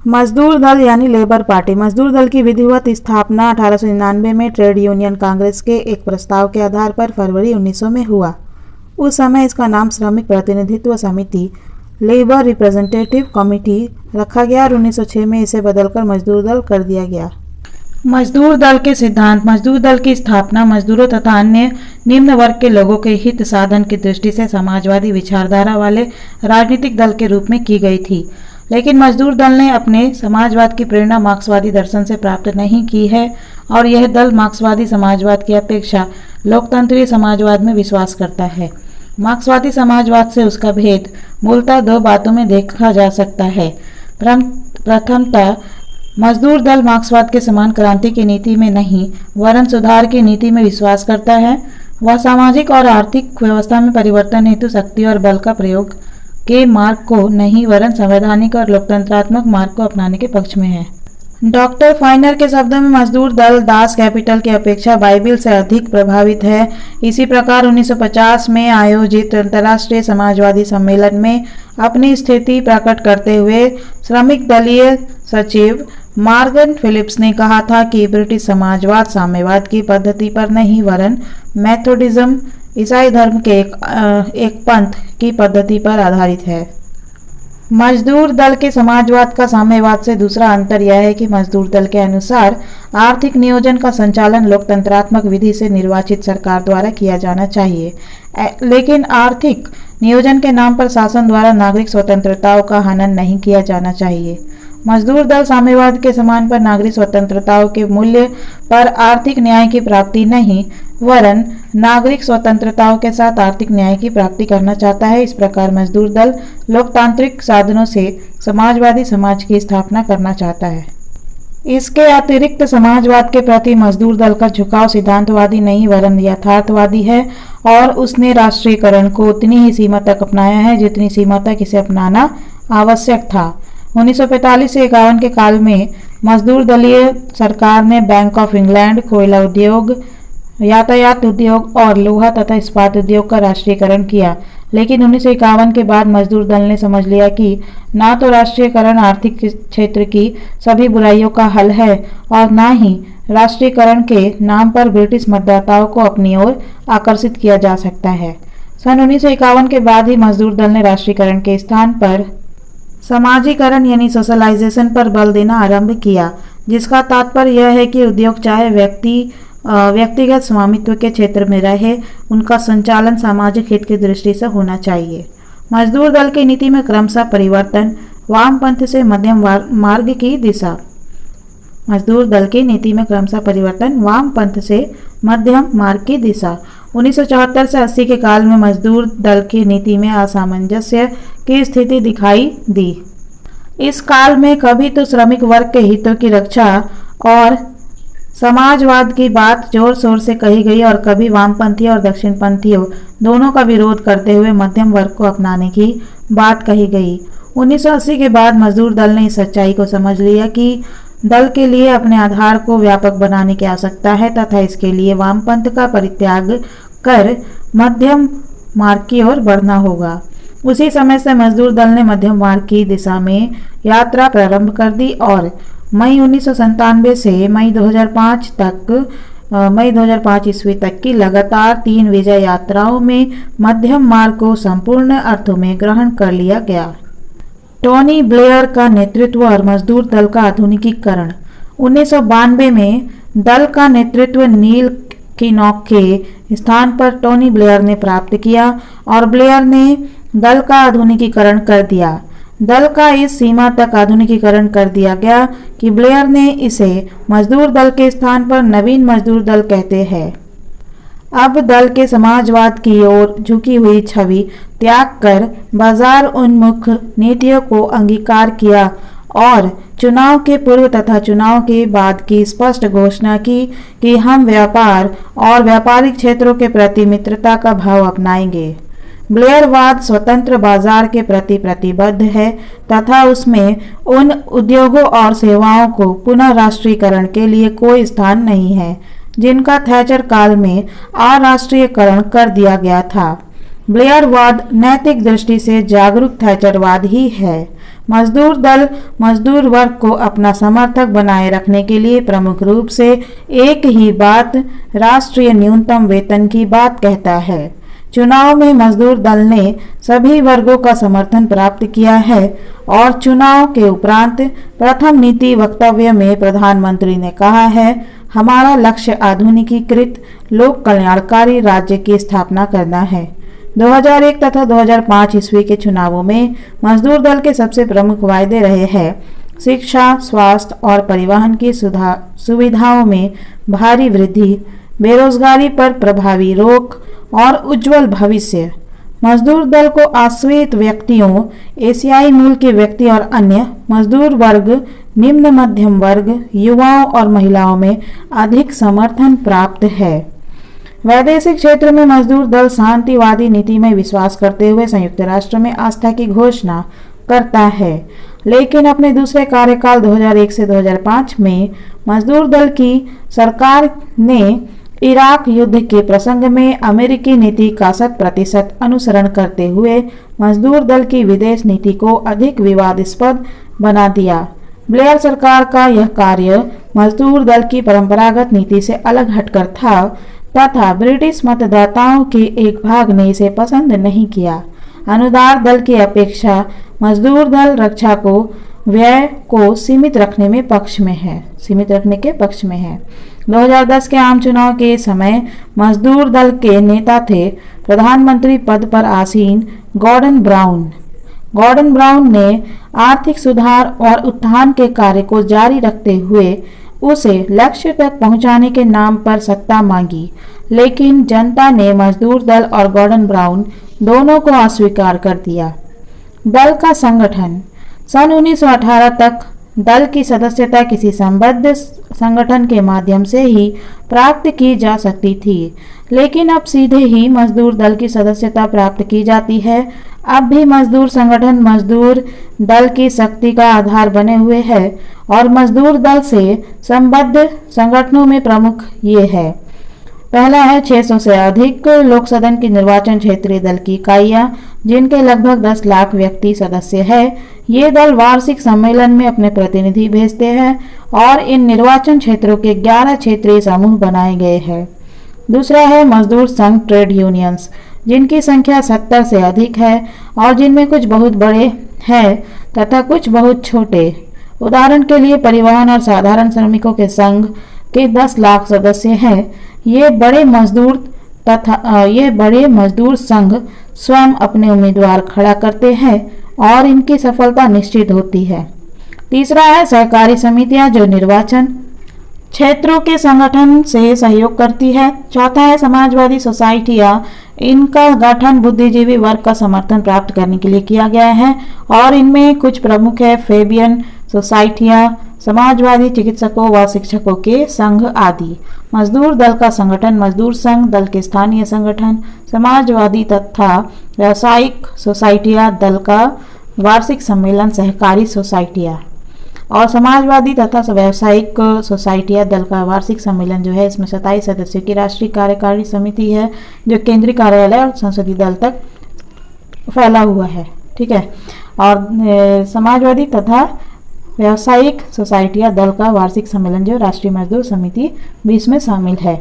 मजदूर दल यानी लेबर पार्टी। मजदूर दल की विधिवत स्थापना 1899 में ट्रेड यूनियन कांग्रेस के एक प्रस्ताव के आधार पर फरवरी 1900 में हुआ। उस समय इसका नाम श्रमिक प्रतिनिधित्व समिति लेबर रिप्रेजेंटेटिव कमेटी रखा गया और 1906 में इसे बदलकर मजदूर दल कर दिया गया। मजदूर दल के सिद्धांत। मजदूर दल की स्थापना मजदूरों तथा अन्य निम्न वर्ग के लोगों के हित साधन की दृष्टि से समाजवादी विचारधारा वाले राजनीतिक दल के रूप में की गई थी, लेकिन मजदूर दल ने अपने समाजवाद की प्रेरणा मार्क्सवादी दर्शन से प्राप्त नहीं की है और यह दल मार्क्सवादी समाजवाद की अपेक्षा लोकतंत्रीय समाजवाद में विश्वास करता है। मार्क्सवादी समाजवाद से उसका भेद मूलतः दो बातों में देखा जा सकता है। प्रथमतः मजदूर दल मार्क्सवाद के समान क्रांति की नीति में नहीं वरन सुधार की नीति में विश्वास करता है। वह सामाजिक और आर्थिक व्यवस्था में परिवर्तन हेतु शक्ति और बल का प्रयोग के मार्ग को नहीं वरन संवैधानिक और लोकतंत्रात्मक मार्ग को अपनाने के पक्ष में है। डॉक्टर फाइनर के शब्दों में मजदूर दल दास कैपिटल की अपेक्षा बाइबिल से अधिक प्रभावित है। इसी प्रकार 1950 में आयोजित अंतर्राष्ट्रीय समाजवादी सम्मेलन में अपनी स्थिति प्रकट करते हुए श्रमिक दलीय सचिव मॉर्गन फिलिप्स ने कहा था कि ब्रिटिश समाजवाद साम्यवाद की पद्धति पर नहीं वरन मेथोडिज्म ईसाई धर्म के एक पंथ की पद्धति पर आधारित है। मजदूर दल के समाजवाद का साम्यवाद से दूसरा अंतर यह है कि मजदूर दल के अनुसार आर्थिक नियोजन का संचालन लोकतंत्रात्मक विधि से निर्वाचित सरकार द्वारा किया जाना चाहिए, लेकिन आर्थिक नियोजन के नाम पर शासन द्वारा नागरिक स्वतंत्रताओं का हनन नहीं किया जाना चाहिए। मजदूर दल साम्यवाद के समान पर नागरिक स्वतंत्रताओं के मूल्य पर आर्थिक न्याय की प्राप्ति नहीं वरन नागरिक स्वतंत्रताओं के साथ आर्थिक न्याय की प्राप्ति करना चाहता है। इस प्रकार मजदूर दल लोकतांत्रिक साधनों से समाजवादी समाज की स्थापना करना चाहता है। इसके अतिरिक्त समाजवाद के प्रति मजदूर दल का झुकाव सिद्धांतवादी नहीं वरन यथार्थवादी है और उसने राष्ट्रीयकरण को उतनी ही सीमा तक अपनाया है जितनी सीमा तक इसे अपनाना आवश्यक था। 1945 से 51 के काल में मजदूर दलीय सरकार ने बैंक ऑफ इंग्लैंड, कोयला उद्योग, यातायात उद्योग और लोहा तथा इस्पात उद्योग का राष्ट्रीयकरण किया, लेकिन 1951 के बाद मजदूर दल ने समझ लिया कि ना तो राष्ट्रीयकरण आर्थिक क्षेत्र की सभी बुराइयों का हल है और ना ही राष्ट्रीयकरण के नाम पर ब्रिटिश मतदाताओं को अपनी ओर आकर्षित किया जा सकता है। सन 1951 के बाद ही मजदूर दल ने राष्ट्रीयकरण के स्थान पर समाजीकरण यानी सोशलाइजेशन पर बल देना आरंभ किया, जिसका तात्पर्य यह है कि उद्योग चाहे व्यक्तिगत स्वामित्व के क्षेत्र में रहे, उनका संचालन सामाजिक हित की दृष्टि से होना चाहिए। मजदूर दल की नीति में क्रमशः परिवर्तन, वामपंथ से मध्यम मार्ग की दिशा। मजदूर दल की नीति में क्रमशः परिवर्तन, वामपंथ से मध्यम मार्ग की दिशा। 1974 से 80 के काल में मजदूर दल की नीति में असामंजस्य की स्थिति दिखाई दी। इस काल में कभी तो श्रमिक वर्ग के हितों की रक्षा और समाजवाद की बात जोर शोर से कही गई और कभी वामपंथी और दक्षिणपंथियों दोनों का विरोध करते हुए मध्यम वर्ग को अपनाने की बात कही गई। 1980 के बाद मजदूर दल ने इस सच्चाई को समझ लिया कि दल के लिए अपने आधार को व्यापक बनाने की आवश्यकता है तथा इसके लिए वामपंथ का परित्याग कर मध्यम मार्ग की ओर बढ़ना होगा। उसी समय से मजदूर दल ने मध्यम मार्ग की दिशा में यात्रा प्रारंभ कर दी और मई 1997 से मई 2005 ईस्वी तक की लगातार 3 विजय यात्राओं में मध्यम मार्ग को संपूर्ण अर्थों में ग्रहण कर लिया गया। टोनी ब्लेयर का नेतृत्व और मजदूर दल का आधुनिकीकरण। 1992 में दल का नेतृत्व नील किनॉक के स्थान पर टोनी ब्लेयर ने प्राप्त किया और ब्लेयर ने दल का आधुनिकीकरण कर दिया। दल का इस सीमा तक आधुनिकीकरण कर दिया गया कि ब्लेयर ने इसे मजदूर दल के स्थान पर नवीन मजदूर दल कहते हैं। अब दल के समाजवाद की ओर झुकी हुई छवि त्याग कर बाजार उन्मुख नीतियों को अंगीकार किया और चुनाव के पूर्व तथा चुनाव के बाद की स्पष्ट घोषणा की कि हम व्यापार और व्यापारिक क्षेत्रों के प्रति मित्रता का भाव अपनाएंगे। ब्लेयरवाद स्वतंत्र बाजार के प्रति प्रतिबद्ध है तथा उसमें उन उद्योगों और सेवाओं को पुनः राष्ट्रीयकरण के लिए कोई स्थान नहीं है जिनका थैचर काल में अराष्ट्रीयकरण कर दिया गया था। ब्लेयरवाद नैतिक दृष्टि से जागरूक थैचरवाद ही है। मजदूर दल मजदूर वर्ग को अपना समर्थक बनाए रखने के लिए प्रमुख रूप से एक ही बात, राष्ट्रीय न्यूनतम वेतन की बात कहता है। चुनाव में मजदूर दल ने सभी वर्गों का समर्थन प्राप्त किया है और चुनाव के उपरांत प्रथम नीति वक्तव्य में प्रधानमंत्री ने कहा है, हमारा लक्ष्य आधुनिकीकृत लोक कल्याणकारी राज्य की स्थापना करना है। 2001 तथा 2005 ईस्वी के चुनावों में मजदूर दल के सबसे प्रमुख वायदे रहे हैं शिक्षा, स्वास्थ्य और परिवहन की सुविधाओं में भारी वृद्धि, बेरोजगारी पर प्रभावी रोक और उज्जवल भविष्य। मजदूर दल को आश्रित व्यक्तियों, एशियाई मूल के व्यक्ति और अन्य मजदूर वर्ग, निम्न मध्यम वर्ग, युवाओं और महिलाओं में अधिक समर्थन प्राप्त है। वैदेशिक क्षेत्र में मजदूर दल शांतिवादी नीति में विश्वास करते हुए संयुक्त राष्ट्र में आस्था की घोषणा करता है, लेकिन अपने दूसरे कार्यकाल 2001 से 2005 में मजदूर दल की सरकार ने इराक युद्ध के प्रसंग में अमेरिकी नीति का 100% अनुसरण करते हुए मजदूर दल की विदेश नीति को अधिक विवादास्पद बना दिया। ब्लेयर सरकार का यह कार्य मजदूर दल की परंपरागत नीति से अलग हटकर था तथा ब्रिटिश मतदाताओं के एक भाग ने इसे पसंद नहीं किया। अनुदार दल की अपेक्षा मजदूर दल रक्षा को व्यय को सीमित रखने के पक्ष में है। 2010 के आम चुनाव के समय मजदूर दल के नेता थे प्रधानमंत्री पद पर आसीन गॉर्डन ब्राउन ने आर्थिक सुधार और उत्थान के कार्य को जारी रखते हुए उसे लक्ष्य तक पहुंचाने के नाम पर सत्ता मांगी, लेकिन जनता ने मजदूर दल और गॉर्डन ब्राउन दोनों को अस्वीकार कर दिया। दल का संगठन सन 1918 तक दल की सदस्यता किसी संबद्ध संगठन के माध्यम से ही प्राप्त की जा सकती थी, लेकिन अब सीधे ही मजदूर दल की सदस्यता प्राप्त की जाती है। अब भी मजदूर संगठन मजदूर दल की शक्ति का आधार बने हुए है और मजदूर दल से संबद्ध संगठनों में प्रमुख ये है। पहला है 600 से अधिक लोक सदन की निर्वाचन क्षेत्रीय दल की इकाइयां, जिनके लगभग 10 लाख व्यक्ति सदस्य है। ये दल वार्षिक सम्मेलन में अपने प्रतिनिधि भेजते हैं और इन निर्वाचन क्षेत्रों के 11 क्षेत्रीय समूह बनाए गए हैं। दूसरा है मजदूर संघ ट्रेड यूनियंस, जिनकी संख्या 70 से अधिक है और जिनमें कुछ बहुत बड़े हैं तथा कुछ बहुत छोटे। उदाहरण के लिए परिवहन और साधारण श्रमिकों के संघ के 10 लाख सदस्य हैं। ये बड़े मजदूर संघ स्वयं अपने उम्मीदवार खड़ा करते हैं और इनकी सफलता निश्चित होती है। तीसरा है सहकारी समितियां, जो निर्वाचन क्षेत्रों के संगठन से सहयोग करती है। चौथा है समाजवादी सोसाइटियां, इनका गठन बुद्धिजीवी वर्ग का समर्थन प्राप्त करने के लिए किया गया है और इनमें कुछ प्रमुख है फेबियन सोसाइटियां, समाजवादी चिकित्सकों व शिक्षकों के संघ आदि। मजदूर दल का संगठन मजदूर संघ, दल के स्थानीय संगठन, समाजवादी तथा व्यावसायिक सोसाइटियां, दल का वार्षिक सम्मेलन, सहकारी सोसाइटियां और समाजवादी तथा व्यावसायिक सोसाइटियां दल का वार्षिक सम्मेलन जो है, इसमें 27 सदस्यों की राष्ट्रीय कार्यकारिणी समिति है जो केंद्रीय कार्यालय और संसदीय दल तक फैला हुआ है। ठीक है। और समाजवादी तथा व्यावसायिक सोसाइटियां दल का वार्षिक सम्मेलन जो राष्ट्रीय मजदूर समिति भी इसमें शामिल है।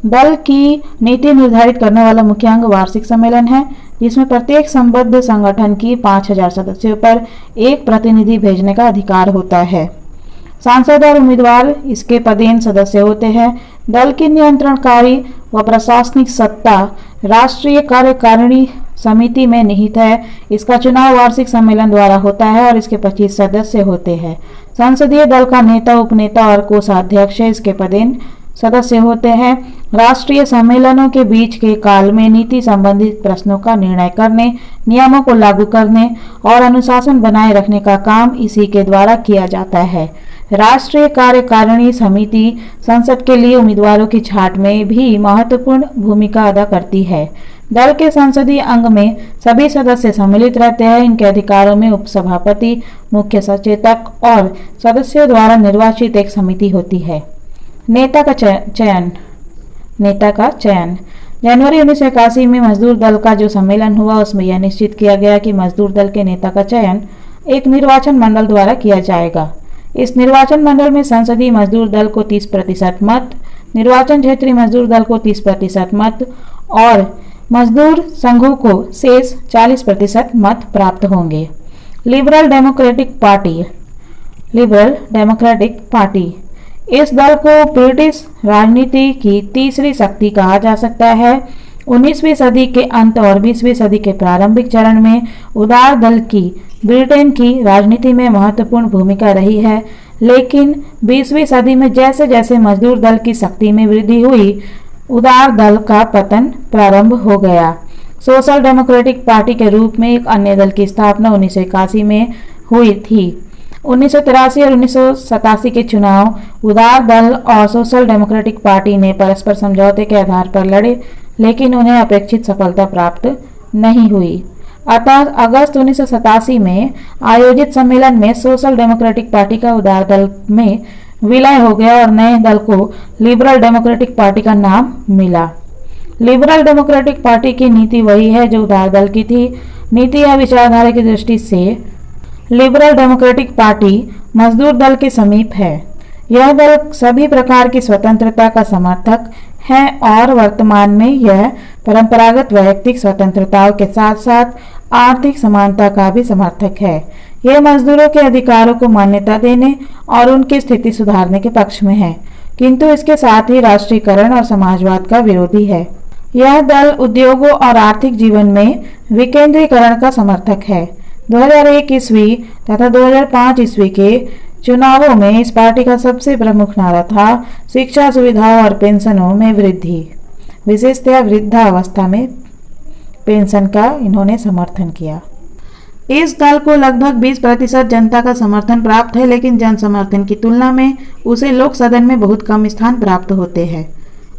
दल की नीति निर्धारित करने वाला मुख्य अंग वार्षिक सम्मेलन है, जिसमें प्रत्येक संबद्ध संगठन की 5000 सदस्यों पर एक प्रतिनिधि भेजने का अधिकार होता है। सांसद और उम्मीदवार इसके पदेन सदस्य होते हैं। दल की नियंत्रणकारी व प्रशासनिक सत्ता राष्ट्रीय कार्यकारिणी समिति में निहित है। इसका चुनाव वार्षिक सम्मेलन द्वारा होता है और इसके 25 सदस्य होते हैं। संसदीय दल का नेता, उपनेता और कोषाध्यक्ष इसके पदेन सदस्य होते हैं। राष्ट्रीय सम्मेलनों के बीच के काल में नीति संबंधित प्रश्नों का निर्णय करने, नियमों को लागू करने और अनुशासन बनाए रखने का काम इसी के द्वारा किया जाता है। राष्ट्रीय कार्यकारिणी समिति संसद के लिए उम्मीदवारों की छांट में भी महत्वपूर्ण भूमिका अदा करती है। दल के संसदीय अंग में सभी सदस्य सम्मिलित रहते हैं। इनके अधिकारों में उपसभापति, मुख्य सचेतक और सदस्यों द्वारा निर्वाचित एक समिति होती है। नेता का चयन जनवरी 1981 में मजदूर दल का जो सम्मेलन हुआ उसमें यह निश्चित किया गया कि मजदूर दल के नेता का चयन एक निर्वाचन मंडल द्वारा किया जाएगा। इस निर्वाचन मंडल में संसदीय मजदूर दल को 30% मत, निर्वाचन क्षेत्रीय मजदूर दल को 30% मत और मजदूर संघों को शेष 40% मत प्राप्त होंगे। लिबरल डेमोक्रेटिक पार्टी इस दल को ब्रिटिश राजनीति की तीसरी शक्ति कहा जा सकता है। 19वीं सदी के अंत और 20वीं सदी के प्रारंभिक चरण में उदार दल की ब्रिटेन की राजनीति में महत्वपूर्ण भूमिका रही है, लेकिन 20वीं सदी में जैसे जैसे मजदूर दल की शक्ति में वृद्धि हुई, उदार दल का पतन प्रारंभ हो गया। सोशल डेमोक्रेटिक पार्टी के रूप में एक अन्य दल की स्थापना 1981 में हुई थी। 1983 और 1987 के चुनाव उदार दल और सोशल डेमोक्रेटिक पार्टी ने परस्पर समझौते के आधार पर लड़े, लेकिन उन्हें अपेक्षित सफलता प्राप्त नहीं हुई। अतः अगस्त 1987 में आयोजित सम्मेलन में सोशल डेमोक्रेटिक पार्टी का उदार दल में विलय हो गया और नए दल को लिबरल डेमोक्रेटिक पार्टी का नाम मिला। लिबरल डेमोक्रेटिक पार्टी की नीति वही है जो उदार दल की थी। नीति या विचारधारा की दृष्टि से लिबरल डेमोक्रेटिक पार्टी मजदूर दल के समीप है। यह दल सभी प्रकार की स्वतंत्रता का समर्थक है और वर्तमान में यह परंपरागत वैयक्तिक स्वतंत्रताओं के साथ साथ आर्थिक समानता का भी समर्थक है। यह मजदूरों के अधिकारों को मान्यता देने और उनकी स्थिति सुधारने के पक्ष में है, किंतु इसके साथ ही राष्ट्रीयकरण और समाजवाद का विरोधी है। यह दल उद्योगों और आर्थिक जीवन में विकेंद्रीकरण का समर्थक है। 2001 ईस्वी तथा 2005 ईस्वी के चुनावों में इस पार्टी का सबसे प्रमुख नारा था शिक्षा सुविधाओं और पेंशनों में वृद्धि, विशेषतः वृद्धावस्था में पेंशन का इन्होंने समर्थन किया। इस दल को लगभग 20% जनता का समर्थन प्राप्त है, लेकिन जन समर्थन की तुलना में उसे लोक सदन में बहुत कम स्थान प्राप्त होते हैं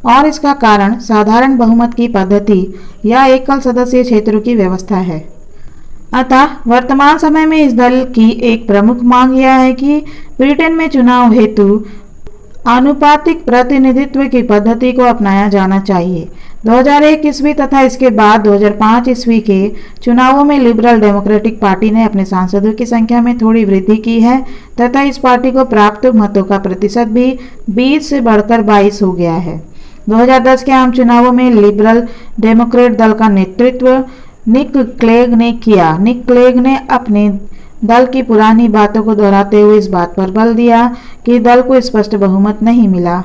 और इसका कारण साधारण बहुमत की पद्धति या एकल सदस्यीय क्षेत्रों की व्यवस्था है। अतः वर्तमान समय में इस दल की एक प्रमुख मांग यह है कि ब्रिटेन में चुनाव हेतु आनुपातिक प्रतिनिधित्व की पद्धति को अपनाया जाना चाहिए। 2001 ईस्वी तथा इसके बाद 2005 ईस्वी के चुनावों में लिबरल डेमोक्रेटिक पार्टी ने अपने सांसदों की संख्या में थोड़ी वृद्धि की है तथा इस पार्टी को प्राप्त मतों का प्रतिशत भी 20 से बढ़कर 22 हो गया है। 2010 के आम चुनावों में लिबरल डेमोक्रेट दल का नेतृत्व निक क्लेग ने किया। निक क्लेग ने अपने दल की पुरानी बातों को दोहराते हुए इस बात पर बल दिया कि दल को स्पष्ट बहुमत नहीं मिला।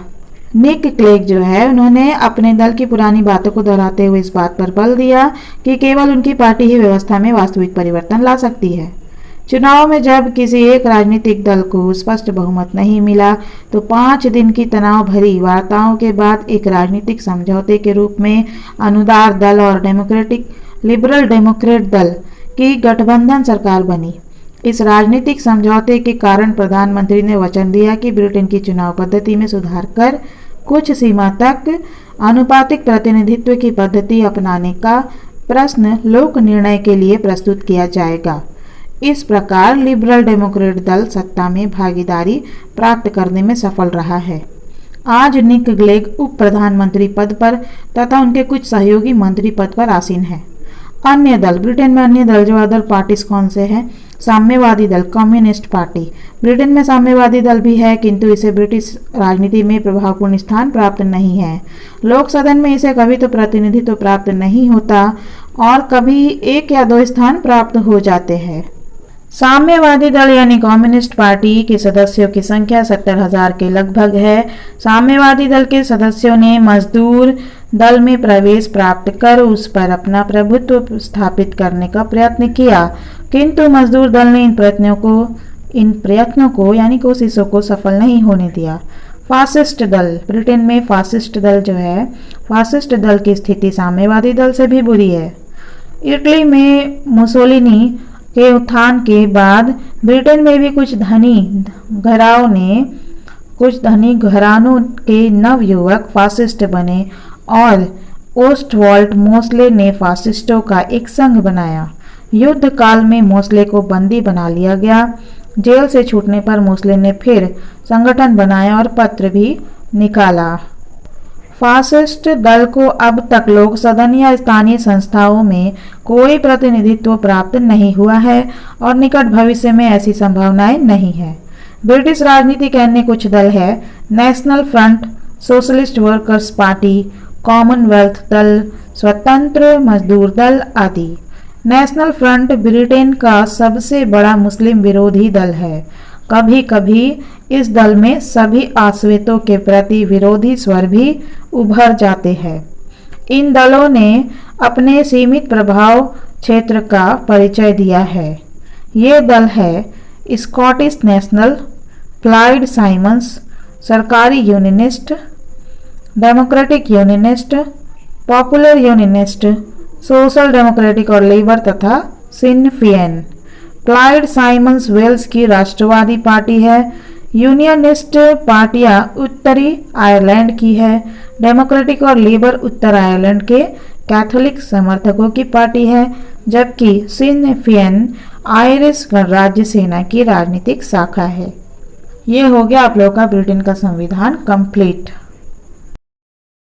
निक क्लेग जो है उन्होंने अपने दल की पुरानी बातों को दोहराते हुए इस बात पर बल दिया कि केवल उनकी पार्टी ही व्यवस्था में वास्तविक परिवर्तन ला सकती है। चुनाव में जब किसी एक राजनीतिक दल को स्पष्ट बहुमत नहीं मिला तो 5 दिन की तनाव भरी वार्ताओं के बाद एक राजनीतिक समझौते के रूप में अनुदार दल और लिबरल डेमोक्रेट दल की गठबंधन सरकार बनी। इस राजनीतिक समझौते के कारण प्रधानमंत्री ने वचन दिया कि ब्रिटेन की चुनाव पद्धति में सुधार कर कुछ सीमा तक आनुपातिक प्रतिनिधित्व की पद्धति अपनाने का प्रश्न लोक निर्णय के लिए प्रस्तुत किया जाएगा। इस प्रकार लिबरल डेमोक्रेट दल सत्ता में भागीदारी प्राप्त करने में सफल रहा है। आज निक क्लेग उप प्रधानमंत्री पद पर तथा उनके कुछ सहयोगी मंत्री पद पर आसीन है। अन्य दल ब्रिटेन में अन्य दल जो अदर पार्टीज कौन से हैं? साम्यवादी दल, कम्युनिस्ट पार्टी। ब्रिटेन में साम्यवादी दल भी है, किंतु इसे ब्रिटिश राजनीति में प्रभावपूर्ण स्थान प्राप्त नहीं है। लोक सदन में इसे कभी तो प्रतिनिधित्व प्राप्त नहीं होता और कभी 1 या 2 स्थान प्राप्त हो जाते हैं। साम्यवादी दल यानी कम्युनिस्ट पार्टी के सदस्यों की संख्या 70,000 के लगभग है। साम्यवादी दल के सदस्यों ने मजदूर दल में प्रवेश प्राप्त कर उस पर अपना प्रभुत्व स्थापित करने का प्रयत्न किया, किंतु मजदूर दल ने इन प्रयत्नों को यानी कोशिशों को सफल नहीं होने दिया। फासिस्ट दल, ब्रिटेन में फासिस्ट दल जो है, फासिस्ट दल की स्थिति साम्यवादी दल से भी बुरी है। इटली में मुसोलिनी के उत्थान के बाद ब्रिटेन में भी कुछ धनी घरानों के नवयुवक फासिस्ट बने और ओस्टवाल्ड मोस्ले ने फासिस्टों का एक संघ बनाया। युद्ध काल में मोस्ले को बंदी बना लिया गया। जेल से छूटने पर मोस्ले ने फिर संगठन बनाया और पत्र भी निकाला। फासिस्ट दल को अब तक लोक सदन या स्थानीय संस्थाओं में कोई प्रतिनिधित्व प्राप्त नहीं हुआ है और निकट भविष्य में ऐसी संभावनाएं नहीं है। ब्रिटिश राजनीति के अन्य कुछ दल है national front, socialist workers party, Commonwealth दल, स्वतंत्र मजदूर दल आदि। नेशनल फ्रंट ब्रिटेन का सबसे बड़ा मुस्लिम विरोधी दल है। कभी कभी इस दल में सभी आश्रितों के प्रति विरोधी स्वर भी उभर जाते हैं। इन दलों ने अपने सीमित प्रभाव क्षेत्र का परिचय दिया है। ये दल है स्कॉटिश नेशनल, प्लाइड साइमंस, सरकारी unionist, democratic unionist, popular unionist, social democratic और लेबर तथा सिन फेन। प्लाइड साइमंस वेल्स की राष्ट्रवादी पार्टी है। यूनियनिस्ट पार्टियां उत्तरी आयरलैंड की है। डेमोक्रेटिक और लेबर उत्तर आयरलैंड के कैथोलिक समर्थकों की पार्टी है, जबकि सिन फेन आयरिश गणराज्य सेना की राजनीतिक शाखा है। ये हो गया आप लोगों का ब्रिटेन का संविधान कंप्लीट।